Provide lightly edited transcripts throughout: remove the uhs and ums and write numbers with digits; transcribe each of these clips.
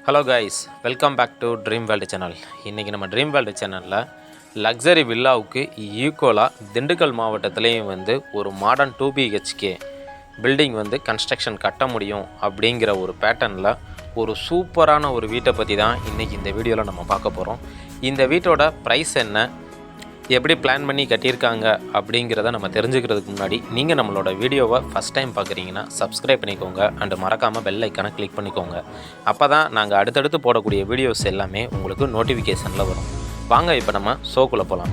Hello guys, welcome back to dream world channel. இன்றைக்கி நம்ம dream world சேனலில் luxury வில்லாவுக்கு ஈக்குவலாக திண்டுக்கல் மாவட்டத்துலேயும் ஒரு மாடர்ன் 2BHK பில்டிங் கன்ஸ்ட்ரக்ஷன் கட்ட முடியும் அப்படிங்கிற ஒரு பேட்டர்னில் ஒரு சூப்பரான ஒரு வீட்டை பற்றி தான் இன்றைக்கி இந்த வீடியோவில் நம்ம பார்க்க போகிறோம். இந்த வீட்டோட ப்ரைஸ் என்ன, எப்படி பிளான் பண்ணி கட்டியிருக்காங்க அப்படிங்கிறத நம்ம தெரிஞ்சுக்கிறதுக்கு முன்னாடி நீங்கள் நம்மளோட வீடியோவை ஃபஸ்ட் டைம் பார்க்குறீங்கன்னா சப்ஸ்கிரைப் பண்ணிக்கோங்க அண்டு மறக்காமல் பெல் ஐக்கானை கிளிக் பண்ணிக்கோங்க. அப்போ தான் நாங்கள் அடுத்தடுத்து போடக்கூடிய வீடியோஸ் எல்லாமே உங்களுக்கு நோட்டிஃபிகேஷனில் வரும். வாங்க இப்போ நம்ம ஷோக்குள்ளே போகலாம்.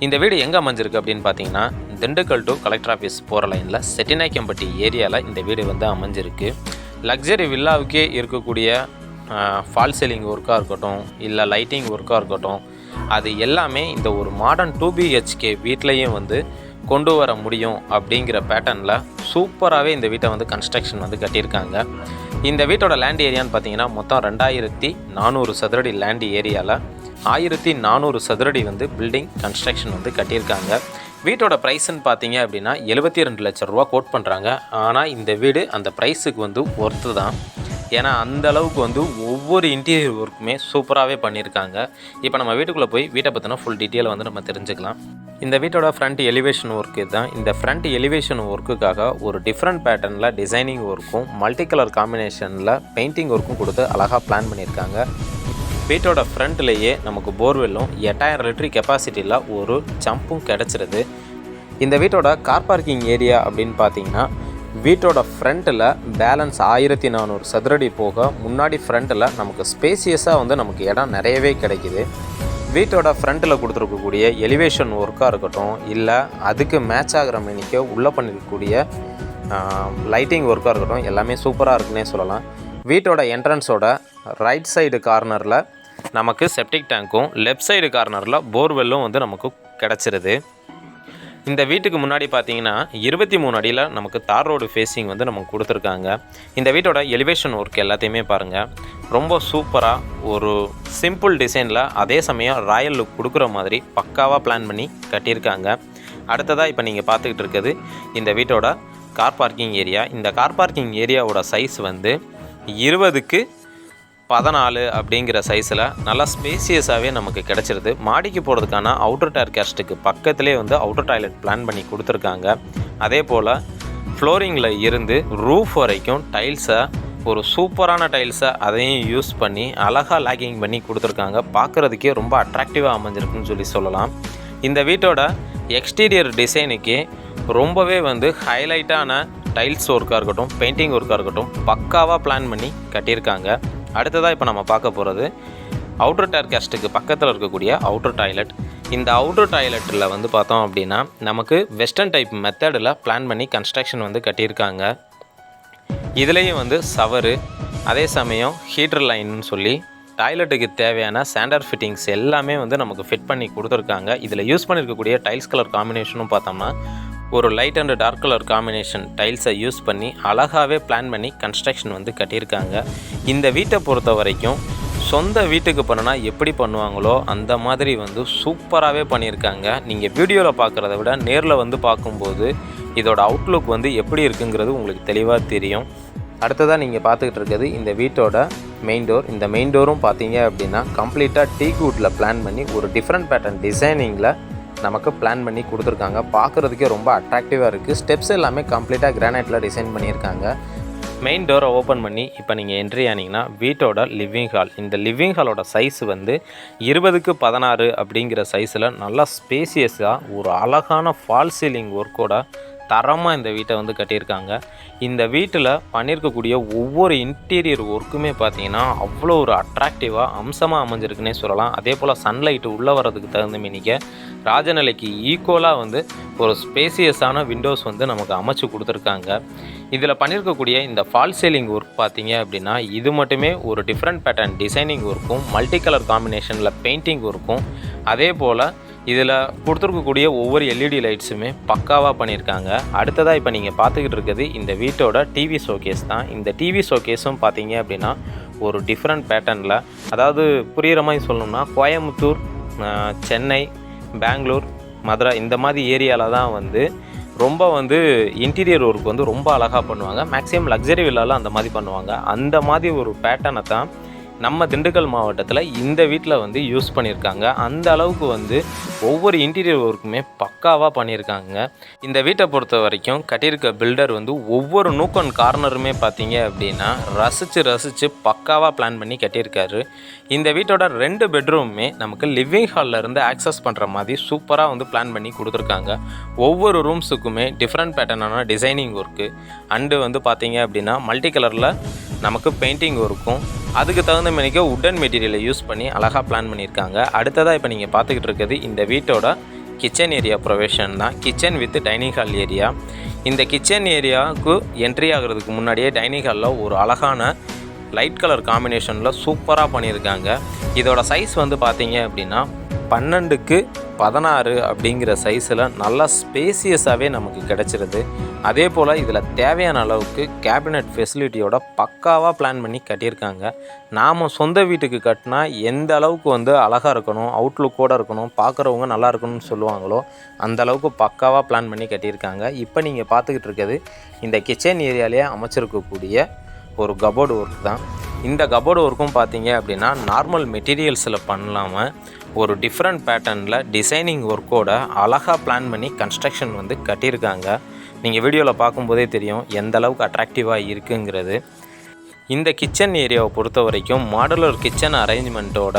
இந்த வீடு எங்கே அமைஞ்சிருக்கு அப்படின்னு பார்த்தீங்கன்னா, திண்டுக்கல் டு கலெக்டர் ஆஃபீஸ் போகிற லைனில் செட்டிநாயக்கம்பட்டி ஏரியாவில் இந்த வீடு அமைஞ்சிருக்கு. லக்ஸரி வில்லாவுக்கே இருக்கக்கூடிய ஃபால் சீலிங் ஒர்க்காக இருக்கட்டும், இல்லை லைட்டிங் ஒர்க்காக இருக்கட்டும், அது எல்லாமே இந்த ஒரு மாடர்ன் 2BHK வீட்லேயும் கொண்டு வர முடியும் அப்படிங்கிற பேட்டர்னில் சூப்பராகவே இந்த வீட்டை கன்ஸ்ட்ரக்ஷன் கட்டியிருக்காங்க. இந்த வீட்டோட லேண்ட் ஏரியான்னு பார்த்தீங்கன்னா மொத்தம் 2400 சதுரடி லேண்ட் ஏரியாவில் 1400 சதுரடி பில்டிங் கன்ஸ்ட்ரக்ஷன் கட்டியிருக்காங்க. வீட்டோட ப்ரைஸ்ன்னு பார்த்தீங்க அப்படின்னா 72 லட்சம் ரூபா கோட் பண்ணுறாங்க. ஆனால் இந்த வீடு அந்த ப்ரைஸுக்கு ஒர்த்து தான். ஏன்னா அந்த அளவுக்கு ஒவ்வொரு இன்டீரியர் ஒர்க்குமே சூப்பராகவே பண்ணியிருக்காங்க. இப்போ நம்ம வீட்டுக்குள்ளே போய் வீட்டை பற்றின ஃபுல் டீட்டெயில் நம்ம தெரிஞ்சுக்கலாம். இந்த வீட்டோட ஃப்ரண்ட் எலிவேஷன் ஒர்க்கு தான். இந்த ஃப்ரண்ட் எலிவேஷன் ஒர்க்குக்காக ஒரு டிஃப்ரெண்ட் பேட்டர்னில் டிசைனிங் ஒர்க்கும் மல்டி கலர் காம்பினேஷனில் பெயிண்டிங் ஒர்க்கும் கொடுத்து அழகாக பிளான் பண்ணியிருக்காங்க. வீட்டோட ஃப்ரண்ட்லேயே நமக்கு போர்வெல்லும் 8000 லிட்டர் கெப்பாசிட்டியில் ஒரு ஜம்பும் கிடச்சிருது. இந்த வீட்டோட கார் பார்க்கிங் ஏரியா அப்படின்னு பார்த்தீங்கன்னா, வீட்டோட ஃப்ரண்ட்டில் பேலன்ஸ் 1400 சதுரடி போக முன்னாடி ஃப்ரண்ட்டில் நமக்கு ஸ்பேசியஸாக நமக்கு இடம் நிறையவே கிடைக்கிது. வீட்டோட ஃப்ரண்ட்டில் கொடுத்துருக்கக்கூடிய எலிவேஷன் ஒர்க்காக இருக்கட்டும், இல்லை அதுக்கு மேட்ச் ஆகிற மேனிக்க உள்ளே பண்ணிருக்கக்கூடிய லைட்டிங் ஒர்க்காக இருக்கட்டும், எல்லாமே சூப்பராக இருக்குன்னே சொல்லலாம். வீட்டோட என்ட்ரன்ஸோட ரைட் சைடு கார்னரில் நமக்கு செப்டிக் டேங்க்கும், லெஃப்ட் சைடு கார்னரில் போர்வெல்லும் நமக்கு கிடச்சிருது. இந்த வீட்டுக்கு முன்னாடி பார்த்தீங்கன்னா 23 அடியில் நமக்கு தார் ரோடு ஃபேஸிங் நமக்கு கொடுத்துருக்காங்க. இந்த வீட்டோட எலிவேஷன் ஒர்க் எல்லாத்தையுமே பாருங்கள், ரொம்ப சூப்பராக ஒரு சிம்பிள் டிசைனில் அதே சமயம் ராயல் லுக் கொடுக்குற மாதிரி பக்காவாக பிளான் பண்ணி கட்டியிருக்காங்க. அடுத்ததாக இப்போ நீங்கள் பார்த்துக்கிட்டு இருக்கிறது இந்த வீட்டோட கார் பார்க்கிங் ஏரியா. இந்த கார் பார்க்கிங் ஏரியாவோட சைஸ் 20க்கு 14 அப்படிங்கிற சைஸில் நல்லா ஸ்பேசியஸாகவே நமக்கு கிடச்சிருது. மாடிக்கு போகிறதுக்கான அவுட்டர் டயர் கேஸ்ட்டுக்கு பக்கத்துலேயே அவுட்டர் டாய்லெட் பிளான் பண்ணி கொடுத்துருக்காங்க. அதே போல் ஃப்ளோரிங்கில் இருந்து ரூஃப் வரைக்கும் டைல்ஸை ஒரு சூப்பரான டைல்ஸை அதையும் யூஸ் பண்ணி அழகாக லேக்கிங் பண்ணி கொடுத்துருக்காங்க. பார்க்குறதுக்கே ரொம்ப அட்ராக்டிவாக அமைஞ்சிருக்குன்னு சொல்லலாம். இந்த வீட்டோட எக்ஸ்டீரியர் டிசைனுக்கே ரொம்பவே ஹைலைட்டான டைல்ஸ் ஒர்க்காக இருக்கட்டும், பெயிண்டிங் ஒர்க்காக இருக்கட்டும், பக்காவாக பிளான் பண்ணி கட்டியிருக்காங்க. அடுத்ததாக இப்போ நம்ம பார்க்க போகிறது அவுட்டர் டயர் கேஸ்ட்டுக்கு பக்கத்தில் இருக்கக்கூடிய அவுட்டர் டாய்லெட். இந்த அவுட்டர் டாய்லெட்டில் பார்த்தோம் அப்படின்னா நமக்கு வெஸ்டர்ன் டைப் மெத்தடில் பிளான் பண்ணி கன்ஸ்ட்ரக்ஷன் கட்டியிருக்காங்க. இதுலேயும் சவரு, அதே சமயம் ஹீட்டர் லைன்னு சொல்லி டாய்லெட்டுக்கு தேவையான ஸ்டாண்டர்ட் ஃபிட்டிங்ஸ் எல்லாமே நமக்கு ஃபிட் பண்ணி கொடுத்துருக்காங்க. இதில் யூஸ் பண்ணியிருக்கக்கூடிய டைல்ஸ் கலர் காம்பினேஷனும் பார்த்தோம்னா ஒரு light and dark colour combination டைல்ஸை யூஸ் பண்ணி அழகாகவே பிளான் பண்ணி கன்ஸ்ட்ரக்ஷன் கட்டியிருக்காங்க. இந்த வீட்டை பொறுத்த வரைக்கும் சொந்த வீட்டுக்கு பண்ணுனா எப்படி பண்ணுவாங்களோ அந்த மாதிரி சூப்பராகவே பண்ணியிருக்காங்க. நீங்கள் வீடியோவில் பார்க்குறத விட நேரில் பார்க்கும்போது இதோட அவுட்லுக் எப்படி இருக்குங்கிறது உங்களுக்கு தெளிவாக தெரியும். அடுத்ததாக நீங்கள் பார்த்துக்கிட்டு இருக்கிறது இந்த வீட்டோட மெயின் டோர். இந்த மெயின் டோரும் பார்த்தீங்க அப்படின்னா கம்ப்ளீட்டாக டீக் வுட்டில் பிளான் பண்ணி ஒரு டிஃப்ரெண்ட் பேட்டர்ன் டிசைனிங்கில் நமக்கு பிளான் பண்ணி கொடுத்துருக்காங்க. பார்க்குறதுக்கே ரொம்ப அட்ராக்டிவாக இருக்குது. ஸ்டெப்ஸ் எல்லாமே கம்ப்ளீட்டாக கிரானைட்டில் டிசைன் பண்ணியிருக்காங்க. மெயின் டோரை ஓப்பன் பண்ணி இப்போ நீங்கள் என்ட்ரி ஆனீங்கன்னா வீட்டோட லிவிங் ஹால். இந்த லிவிங் ஹாலோட சைஸ் 20க்கு 16 அப்படிங்கிற சைஸில் நல்லா ஸ்பேசியஸாக ஒரு அழகான ஃபால் சீலிங் ஒர்க்கோட தரமாக இந்த வீட்டை கட்டியிருக்காங்க. இந்த வீட்டில் பண்ணியிருக்கக்கூடிய ஒவ்வொரு இன்டீரியர் ஒர்க்குமே பார்த்தீங்கன்னா அவ்வளோ ஒரு அட்ராக்டிவாக அம்சமாக அமைஞ்சிருக்குன்னே சொல்லலாம். அதே போல் சன்லைட்டு உள்ளே வர்றதுக்கு தகுந்த மீனிக்க ராஜநிலைக்கு ஈக்குவலாக ஒரு ஸ்பேசியஸான விண்டோஸ் நமக்கு அமைச்சு கொடுத்துருக்காங்க. இதில் பண்ணியிருக்கக்கூடிய இந்த ஃபால் சீலிங் ஒர்க் பார்த்தீங்க அப்படின்னா இது மட்டுமே ஒரு டிஃப்ரெண்ட் பேட்டர்ன் டிசைனிங் ஒர்க்கும் மல்டி கலர் காம்பினேஷனில் பெயிண்டிங் ஒர்க்கும், அதே போல் இதில் கொடுத்துருக்கக்கூடிய ஒவ்வொரு எல்இடி லைட்ஸுமே பக்காவாக பண்ணியிருக்காங்க. அடுத்ததாக இப்போ நீங்கள் பார்த்துக்கிட்டு இருக்கிறது இந்த வீட்டோட டிவி ஷோகேஸ் தான். இந்த டிவி ஷோகேஸும் பார்த்தீங்க அப்படின்னா ஒரு டிஃப்ரெண்ட் பேட்டர்னில், அதாவது புரிகிற மாதிரி சொல்லணும்னா கோயம்புத்தூர், சென்னை, பெங்களூர், மதுரை இந்த மாதிரி ஏரியாவில் தான் ரொம்ப இன்டீரியர் ஒர்க் ரொம்ப அழகாக பண்ணுவாங்க. மேக்ஸிமம் லக்ஸரி வில்லாலாம் அந்த மாதிரி பண்ணுவாங்க. அந்த மாதிரி ஒரு பேட்டர்னை தான் நம்ம திண்டுக்கல் மாவட்டத்தில் இந்த வீட்டில் வந்து யூஸ் பண்ணியிருக்காங்க. அந்த அளவுக்கு வந்து ஒவ்வொரு இன்டீரியர் ஒர்க்குமே பக்காவாக பண்ணியிருக்காங்க. இந்த வீட்டை பொறுத்த வரைக்கும் கட்டியிருக்க பில்டர் வந்து ஒவ்வொரு நூக் அண்ட் கார்னருமே பார்த்தீங்க அப்படின்னா ரசித்து பக்காவாக பிளான் பண்ணி கட்டியிருக்காரு. இந்த வீட்டோட 2 பெட்ரூமுமே நமக்கு லிவிங் ஹாலில் இருந்து ஆக்சஸ் பண்ணுற மாதிரி சூப்பராக வந்து பிளான் பண்ணி கொடுத்துருக்காங்க. ஒவ்வொரு ரூம்ஸுக்குமே டிஃப்ரெண்ட் பேட்டர்னான டிசைனிங் ஒர்க்கு அண்டு வந்து பார்த்தீங்க அப்படின்னா மல்டி கலரில் நமக்கு பெயிண்டிங் ஒர்க்கும் அதுக்கு தகுந்த மாதிரிக்கு உட்டன் மெட்டீரியலை யூஸ் பண்ணி அழகாக பிளான் பண்ணியிருக்காங்க. அடுத்ததாக இப்போ நீங்கள் பார்த்துக்கிட்டு இருக்கிறது இந்த வீட்டோட கிச்சன் ஏரியா ப்ரொவிஷன் தான். Kitchen with dining hall area. இந்த கிச்சன் ஏரியாவுக்கு என்ட்ரி ஆகிறதுக்கு முன்னாடியே டைனிங் ஹாலில் ஒரு அழகான லைட் கலர் காம்பினேஷனில் சூப்பராக பண்ணியிருக்காங்க. இதோட சைஸ் வந்து பார்த்தீங்க அப்படின்னா 12x16 அப்படிங்கிற சைஸில் நல்லா ஸ்பேசியஸாகவே நமக்கு கிடச்சிருது. அதே போல் இதில் தேவையான அளவுக்கு கேபினட் ஃபெசிலிட்டியோட பக்காவாக பிளான் பண்ணி கட்டியிருக்காங்க. நாம் சொந்த வீட்டுக்கு கட்டினா எந்த அளவுக்கு வந்து அழகாக இருக்கணும், அவுட்லுக்கோடு இருக்கணும், பார்க்குறவங்க நல்லா இருக்கணும்னு சொல்லுவாங்களோ அந்த அளவுக்கு பக்காவாக பிளான் பண்ணி கட்டியிருக்காங்க. இப்போ நீங்கள் பார்த்துக்கிட்டு இருக்கிறது இந்த கிச்சன் ஏரியாலேயே அமைச்சிருக்கக்கூடிய ஒரு கபோர்டு ஒர்க் தான். இந்த கபோர்டு ஒர்க்கும் பார்த்தீங்க அப்படின்னா நார்மல் மெட்டீரியல்ஸில் பண்ணலாமல் ஒரு டிஃப்ரெண்ட் பேட்டர்னில் டிசைனிங் ஒர்க்கோட அழகாக பிளான் பண்ணி கன்ஸ்ட்ரக்ஷன் வந்து கட்டியிருக்காங்க. நீங்கள் வீடியோவில் பார்க்கும்போதே தெரியும் எந்த அளவுக்கு அட்ராக்டிவாக இருக்குங்கிறது. இந்த கிச்சன் ஏரியாவை பொறுத்த வரைக்கும் மாடுலர் கிச்சன் அரேஞ்ச்மெண்ட்டோட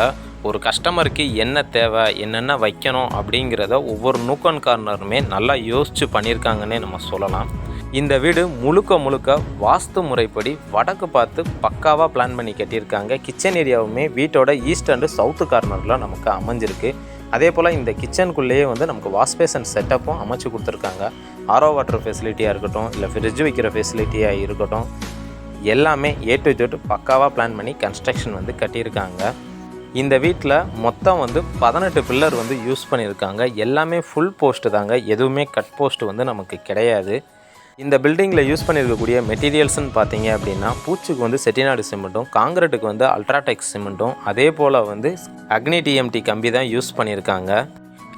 ஒரு கஸ்டமருக்கு என்ன தேவை, என்னென்ன வைக்கணும் அப்படிங்கிறத ஒவ்வொரு நூக் அண்ட் கார்னருமே நல்லா யோசித்து பண்ணியிருக்காங்கன்னே நம்ம சொல்லலாம். இந்த வீடு முழுக்க வாஸ்து முறைப்படி வடக்கு பார்த்து பக்காவாக பிளான் பண்ணி கட்டியிருக்காங்க. கிச்சன் ஏரியாவுமே வீட்டோட ஈஸ்ட் அண்டு சவுத்து கார்னரில் நமக்கு அமைஞ்சிருக்கு. அதே போல் இந்த கிச்சனுக்குள்ளேயே வந்து நமக்கு வாஷ் பேசன் செட்டப்பும் அமைச்சு கொடுத்துருக்காங்க. ஆரோ வாட்டர் ஃபெசிலிட்டியாக இருக்கட்டும், இல்லை ஃப்ரிட்ஜ் வைக்கிற ஃபெசிலிட்டியாக இருக்கட்டும், எல்லாமே A to Z பக்காவாக பிளான் பண்ணி கன்ஸ்ட்ரக்ஷன் வந்து கட்டியிருக்காங்க. இந்த வீட்டில் மொத்தம் வந்து 18 பில்லர் வந்து யூஸ் பண்ணியிருக்காங்க. எல்லாமே ஃபுல் போஸ்ட்டு தாங்க, எதுவுமே கட் போஸ்ட்டு வந்து நமக்கு கிடையாது. இந்த பில்டிங்கில் யூஸ் பண்ணியிருக்கக்கூடிய மெட்டீரியல்ஸ்னு பார்த்தீங்க அப்படின்னா பூச்சுக்கு வந்து செட்டிநாடு சிமெண்ட்டும், காங்கிரீட்டுக்கு வந்து அல்ட்ராடெக் சிமெண்ட்டும், அதே போல் வந்து அக்னி TMT கம்பி தான் யூஸ் பண்ணியிருக்காங்க.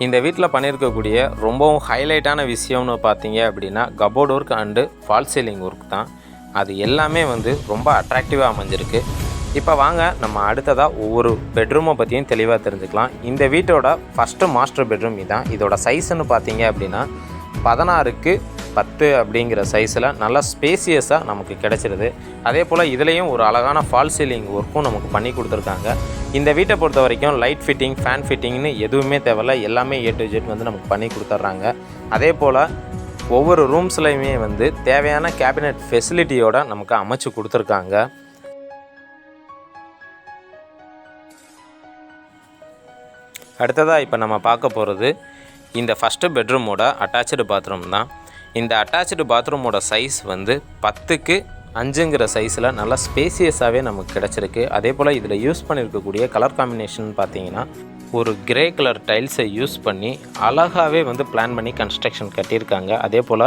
இந்த வீட்டில் பண்ணியிருக்கக்கூடிய ரொம்பவும் ஹைலைட்டான விஷயம்னு பார்த்தீங்க அப்படின்னா cupboard work and fall ceiling work தான். அது எல்லாமே வந்து ரொம்ப அட்ராக்டிவாக அமைஞ்சிருக்கு. இப்போ வாங்க நம்ம அடுத்ததாக ஒவ்வொரு பெட்ரூமை பற்றியும் தெளிவாக தெரிஞ்சுக்கலாம். இந்த வீட்டோட ஃபஸ்ட்டு மாஸ்டர் பெட்ரூம் இதான். இதோட சைஸ்ன்னு பார்த்தீங்க அப்படின்னா 16x10 அப்படிங்கிற சைஸில் நல்லா ஸ்பேசியஸாக நமக்கு கிடச்சிருது. அதே போல் இதுலேயும் ஒரு அழகான ஃபால் சீலிங் ஒர்க்கும் நமக்கு பண்ணி கொடுத்துருக்காங்க. இந்த வீட்டை பொறுத்த வரைக்கும் லைட் ஃபிட்டிங், ஃபேன் ஃபிட்டிங்னு எதுவுமே தேவையில்ல, எல்லாமே A to Z வந்து நமக்கு பண்ணி கொடுத்துட்றாங்க. அதே போல் ஒவ்வொரு ரூம்ஸ்லையுமே வந்து தேவையான கேபினட் ஃபெசிலிட்டியோட நமக்கு அமைச்சு கொடுத்துருக்காங்க. அடுத்ததாக இப்போ நம்ம பார்க்க போகிறது இந்த ஃபஸ்ட்டு பெட்ரூமோட அட்டாச்சு பாத்ரூம் தான். இந்த அட்டாச்சு பாத்ரூமோட சைஸ் வந்து 10x5ங்கிற சைஸில் நல்லா ஸ்பேசியஸாகவே நமக்கு கிடச்சிருக்கு. அதே போல் இதில் யூஸ் பண்ணியிருக்கக்கூடிய கலர் காம்பினேஷன் பார்த்தீங்கன்னா ஒரு கிரே கலர் டைல்ஸை யூஸ் பண்ணி அழகாகவே வந்து பிளான் பண்ணி கன்ஸ்ட்ரக்ஷன் கட்டியிருக்காங்க. அதே போல்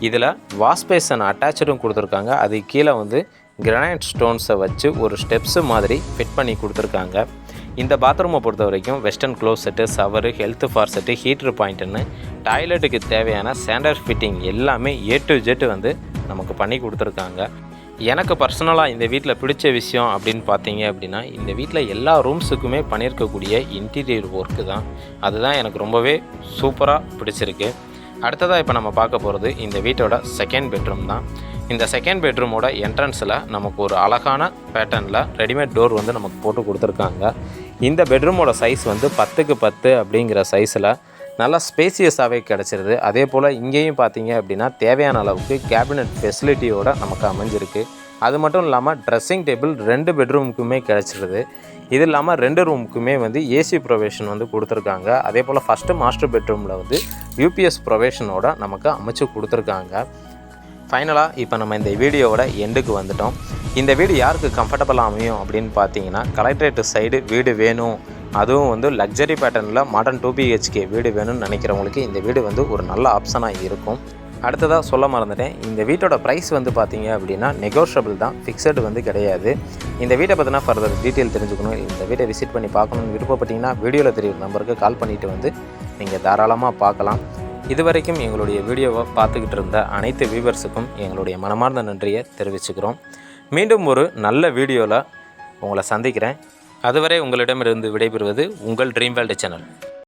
இதில் வாஷ் பேசன் அட்டாச்சும் கொடுத்துருக்காங்க. அது கீழே வந்து கிரானைட் ஸ்டோன்ஸை வச்சு ஒரு ஸ்டெப்ஸு மாதிரி ஃபிட் பண்ணி கொடுத்துருக்காங்க. இந்த பாத்ரூமை பொறுத்த வரைக்கும் வெஸ்டர்ன் க்ளோசெட்டு, ஷவரு, ஹெல்த் ஃபார்செட்டு, ஹீட்ரு பாயிண்ட்டுன்னு டாய்லெட்டுக்கு தேவையான ஸ்டாண்டர்ட் ஃபிட்டிங் எல்லாமே A to Z வந்து நமக்கு பண்ணி கொடுத்துருக்காங்க. எனக்கு பர்சனலாக இந்த வீட்டில் பிடிச்ச விஷயம் அப்படின்னு பார்த்தீங்க அப்படின்னா இந்த வீட்டில் எல்லா ரூம்ஸுக்குமே பண்ணியிருக்கக்கூடிய இன்டீரியர் ஒர்க்கு தான். அதுதான் எனக்கு ரொம்பவே சூப்பராக பிடிச்சிருக்கு. அடுத்ததாக இப்போ நம்ம பார்க்க போகிறது இந்த வீட்டோட செகண்ட் பெட்ரூம் தான். இந்த செகண்ட் பெட்ரூமோட என்ட்ரன்ஸில் நமக்கு ஒரு அழகான பேட்டர்னில் ரெடிமேட் டோர் வந்து நமக்கு போட்டு கொடுத்துருக்காங்க. இந்த பெட்ரூமோட சைஸ் வந்து 10x10 அப்படிங்கிற சைஸில் நல்லா ஸ்பேசியஸாகவே கிடச்சிருது. அதே போல் இங்கேயும் பார்த்தீங்க அப்படின்னா தேவையான அளவுக்கு கேபினட் ஃபெசிலிட்டியோடு நமக்கு அமைஞ்சிருக்கு. அது மட்டும் இல்லாமல் ட்ரெஸ்ஸிங் டேபிள் 2 பெட்ரூமுக்குமே கிடச்சிருது. இது இல்லாமல் 2 ரூமுக்குமே வந்து AC ப்ரொவிஷன் வந்து கொடுத்துருக்காங்க. அதே போல் ஃபஸ்ட்டு மாஸ்டர் பெட்ரூமில் வந்து UPS ப்ரொவிஷனோட நமக்கு அமைச்சு கொடுத்துருக்காங்க. ஃபைனலாக இப்போ நம்ம இந்த வீடியோவோட எண்டுக்கு வந்துட்டோம். இந்த வீடு யாருக்கு கம்ஃபர்டபுளாக அமையும் அப்படின்னு பார்த்தீங்கன்னா கலெக்டரேட் சைடு வீடு வேணும், அதுவும் வந்து லக்ஸரி பேட்டர்னில் மாடர்ன் 2 BHK வீடு வேணும்னு நினைக்கிறவங்களுக்கு இந்த வீடு வந்து ஒரு நல்ல ஆப்ஷனாக இருக்கும். அடுத்ததாக சொல்ல மறந்துட்டேன், இந்த வீட்டோட ப்ரைஸ் வந்து பார்த்தீங்க அப்படின்னா நெகோஷியபிள் தான், ஃபிக்ஸடு வந்து கிடையாது. இந்த வீட்டை பற்றினா ஃபர்தர் டீட்டெயில் தெரிஞ்சுக்கணும், இந்த வீட்டை விசிட் பண்ணி பார்க்கணுன்னு விருப்பப்பட்டீங்கன்னா வீடியோவில் தெரியும் நம்பருக்கு கால் பண்ணிவிட்டு வந்து நீங்கள் தாராளமாக பார்க்கலாம். இதுவரைக்கும் எங்களுடைய வீடியோவை பார்த்துக்கிட்டு இருந்த அனைத்து வியூவர்ஸுக்கும் எங்களுடைய மனமார்ந்த நன்றியை தெரிவிச்சுக்கிறோம். மீண்டும் ஒரு நல்ல வீடியோவில் உங்களை சந்திக்கிறேன். அதுவரை உங்களிடமிருந்து விடைபெறுவது உங்கள் ட்ரீம் வேர்ல்டு சேனல்.